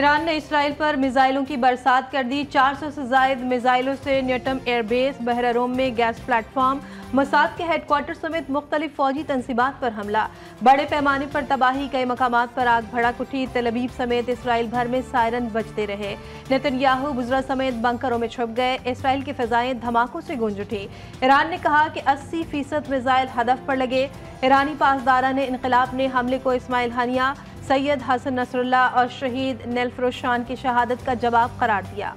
Iran ने Israel पर मिसाइलों की बरसात कर दी। 400 से जायद मिसाइलों से न्यूटम एयरबेस, बहरा रोम में गैस प्लेटफॉर्म, मोसाद के हेडक्वार्टर समेत मुख्तलिफ फौजी तंसीबात पर हमला। बड़े पैमाने पर तबाही, कई मकामात पर आग भड़क उठी। तेल अवीव समेत इसराइल भर में सायरन बजते रहे। नेतन्याहू बुजरा समेत बंकरों में छुप गए। इसराइल की फिजाएं धमाकों से गूंज उठी। ईरान ने कहा कि 80% मिसाइल हदफ पर लगे। ईरानी पासदारा ने इनकलाब ने हमले को इस्माइल हानिया, सैयद हसन नसरुल्लाह और शहीद नेलफरोशान की शहादत का जवाब करार दिया।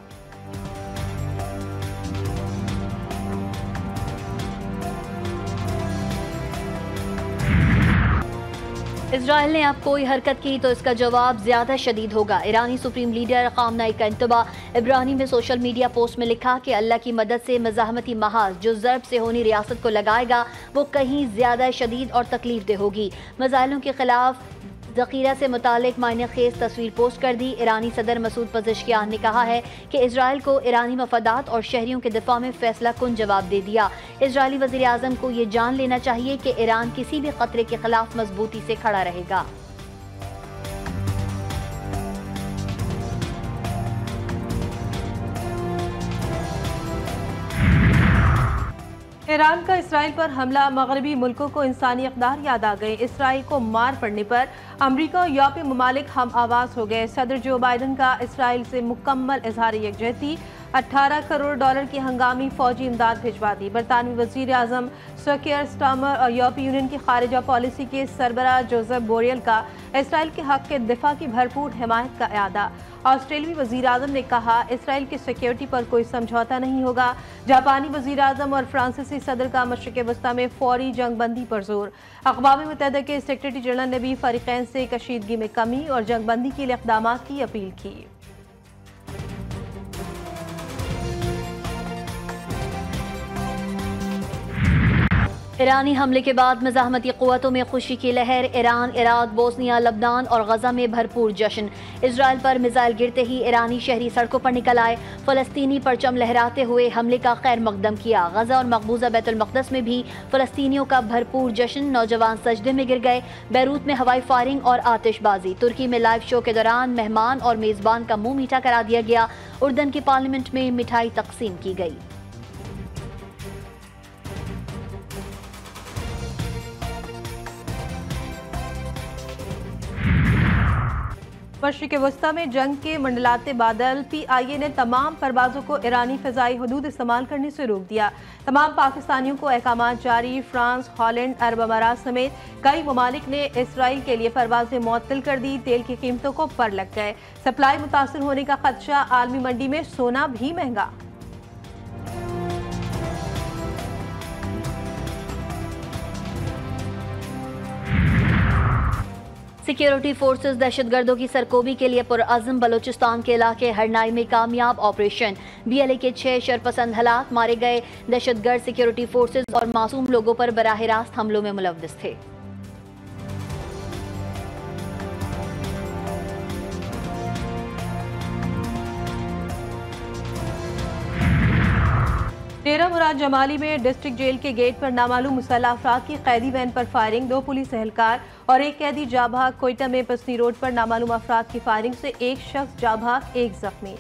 इजराइल ने अब कोई हरकत की तो इसका जवाब ज्यादा शदीद होगा। ईरानी सुप्रीम लीडर खामनाई का इंतबा। इब्राहिम ने सोशल मीडिया पोस्ट में लिखा कि अल्लाह की मदद से मज़ाहमती महाज जो ज़र्ब से होनी रियासत को लगाएगा वो कहीं ज्यादा शदीद और तकलीफ दे होगी। मिसाइलों के खिलाफ ज़ख़ीरा से मुतालिक मायने खेज तस्वीर पोस्ट कर दी। ईरानी सदर मसूद पज़ेश्कियान ने कहा है कि इजराइल को ईरानी मफादात और शहरियों के दिफा में फैसला कुन जवाब दे दिया। इजरायली वज़ीर आज़म को ये जान लेना चाहिए कि ईरान किसी भी खतरे के खिलाफ मजबूती से खड़ा रहेगा। ईरान का इसराइल पर हमला, मगरबी मुल्कों को इंसानी इक़दार याद आ गए। इसराइल को मार पड़ने पर अमरीका और यूरोपीय ममालिक हम आवाज़ हो गए। सदर जो बाइडन का इसराइल से मुकम्मल इज़हार यकजहती। 18 करोड़ डॉलर की हंगामी फौजी इमदाद भिजवा दी। बरतानवी वज़ीर आज़म सर कीयर स्टारमर और यूरोपीय यूनियन की खारिजा पॉलिसी के सरबराह जोसेफ बोरेल का इसराइल के हक़ के दिफा की भरपूर हिमायत का इआदा। ऑस्ट्रेलियाई वज़ीर आज़म ने कहा इसराइल की सिक्योरिटी पर कोई समझौता नहीं होगा। जापानी वज़ीर आज़म और फ्रांसीसी सदर का मशरिक़ वस्ता में फौरी जंग बंदी पर जोर। अक़वाम मुत्तहिदा के सेक्रेटरी जनरल ने भी फ़रीक़ैन से कशीदगी में कमी और जंग बंदी के लिए इक़दामात की अपील की। ईरानी हमले के बाद मज़ाहमती क़ुव्वतों में खुशी की लहर। ईरान, इराक, बोस्निया, लबनान और गजा में भरपूर जश्न। इजराइल पर मिसाइल गिरते ही ईरानी शहरी सड़कों पर निकल आए। फ़लस्तीनी परचम लहराते हुए हमले का खैर मकदम किया। गजा और मकबूजा बैतुल मक़दस में भी फ़लस्तीनियों का भरपूर जश्न। नौजवान सजदे में गिर गए। बैरूत में हवाई फायरिंग और आतिशबाजी। तुर्की में लाइव शो के दौरान मेहमान और मेज़बान का मुँह मीठा करा दिया गया। उर्दन की पार्लियामेंट में मिठाई तकसीम की गई। मशरिक़ वस्ता में जंग के मंडलाते बादल। PIA ने तमाम परवाज़ों को ईरानी फ़िज़ाई हदूद इस्तेमाल करने से रोक दिया। तमाम पाकिस्तानियों को अहकामात जारी। फ्रांस, हॉलैंड, अरब अमारात समेत कई ममालिक ने इसराइल के लिए परवाज़ें मुअत्तल कर दी। तेल की कीमतों को पर लग गए। सप्लाई मुतासर होने का खदशा। आलमी मंडी में सोना भी महंगा। सिक्योरिटी फोर्सेस दहशतगर्दों की सरकोबी के लिए पुरअज़म। बलोचिस्तान के इलाके हरनाई में कामयाब ऑपरेशन। BLA के 6 शरपसंद हलाक, मारे गए। दहशतगर्द सिक्योरिटी फोर्सेस और मासूम लोगों पर बराह रास्त हमलों में मुलव्विस थे। डेरा मुराद जमाली में डिस्ट्रिक्ट जेल के गेट पर नामालूम मुसल्लह अफराद की कैदी वैन पर फायरिंग। 2 पुलिस एहलकार और एक कैदी जा भाग। कोयटा में पसनी रोड पर नामालूम अफराद की फायरिंग से एक शख्स जा भाग, एक जख्मी।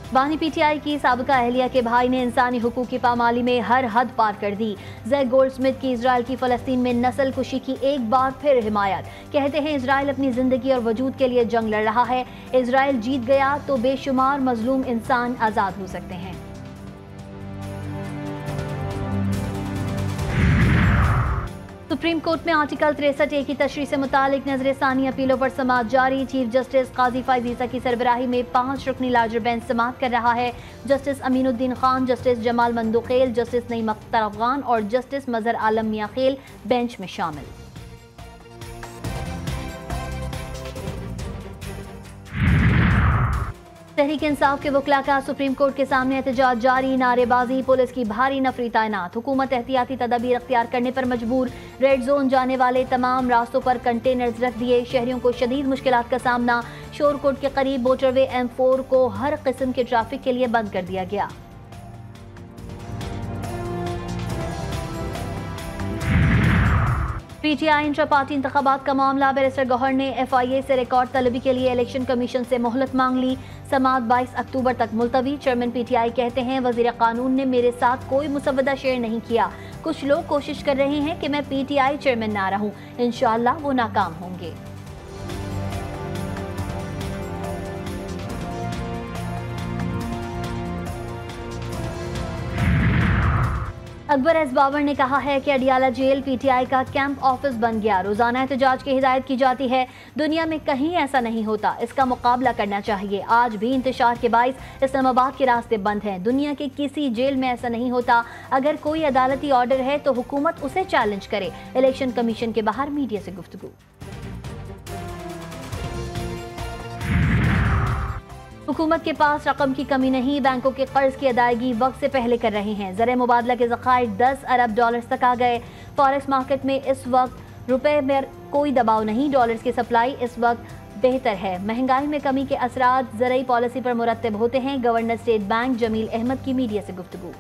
बानी PTI की साबिका अहलिया के भाई ने इंसानी हुकूक की पामाली में हर हद पार कर दी। ज़ैक गोल्डस्मिथ की इजराइल की फ़लस्तीन में नस्ल कुशी की एक बार फिर हिमायत। कहते हैं इजराइल अपनी ज़िंदगी और वजूद के लिए जंग लड़ रहा है। इजराइल जीत गया तो बेशुमार मजलूम इंसान आज़ाद हो सकते हैं। सुप्रीम कोर्ट में आर्टिकल 63A की तशरीह से मुतालिक नजरसानी अपीलों पर समाअत जारी। चीफ जस्टिस काजी फैज़ ईसा की सरबराही में 5 रुकनी लार्जर बेंच समाअत कर रहा है। Justice Aminuddin Khan, justice Jamal Mandokhail, justice Naeem Akhtar Afghan और जस्टिस मजहर आलम मियां खेल बेंच में शामिल। तहरीक इंसाफ के वकला का सुप्रीम कोर्ट के सामने एहतजाज जारी। नारेबाजी, पुलिस की भारी नफरी तैनात। हुकूमत एहतियाती तदाबीर अख्तियार करने पर मजबूर। रेड जोन जाने वाले तमाम रास्तों पर कंटेनर्स रख दिए। शहरियों को शदीद मुश्किलात का सामना। शोरकोट के करीब मोटरवे M4 को हर किस्म के ट्रैफिक के लिए बंद कर दिया गया। PTI इंटर पार्टी इंतखाबात का मामला। बैरिस्टर गौहर ने FIA से रिकॉर्ड तलबी के लिए इलेक्शन कमीशन से मोहलत मांग ली। समाअत 22 अक्टूबर तक मुलतवी। चेयरमैन PTI कहते हैं वजीर कानून ने मेरे साथ कोई मुसवदा शेयर नहीं किया। कुछ लोग कोशिश कर रहे हैं कि मैं PTI चेयरमैन ना रहूं। इंशाअल्लाह वो नाकाम होंगे। अकबर एस बाबर ने कहा है कि अडियाला जेल PTI का कैंप ऑफिस बन गया। रोजाना एहतजाज की हिदायत की जाती है। दुनिया में कहीं ऐसा नहीं होता। इसका मुकाबला करना चाहिए। आज भी इंतशार के बाइस इस्लामाबाद के रास्ते बंद हैं। दुनिया के किसी जेल में ऐसा नहीं होता। अगर कोई अदालती ऑर्डर है तो हुकूमत उसे चैलेंज करे। इलेक्शन कमीशन के बाहर मीडिया से गुफ्तगू। हुकूमत के पास रकम की कमी नहीं। बैंकों के कर्ज की अदायगी वक्त से पहले कर रहे हैं। ज़र मुबादला के ज़खायर 10 अरब डॉलर्स तक आ गए। फॉरेक्स मार्केट में इस वक्त रुपए में कोई दबाव नहीं। डॉलर्स की सप्लाई इस वक्त बेहतर है। महंगाई में कमी के असरात ज़रई पॉलिसी पर मुरतब होते हैं। Governor state bank Jamil Ahmed की मीडिया से गुफ्तगू।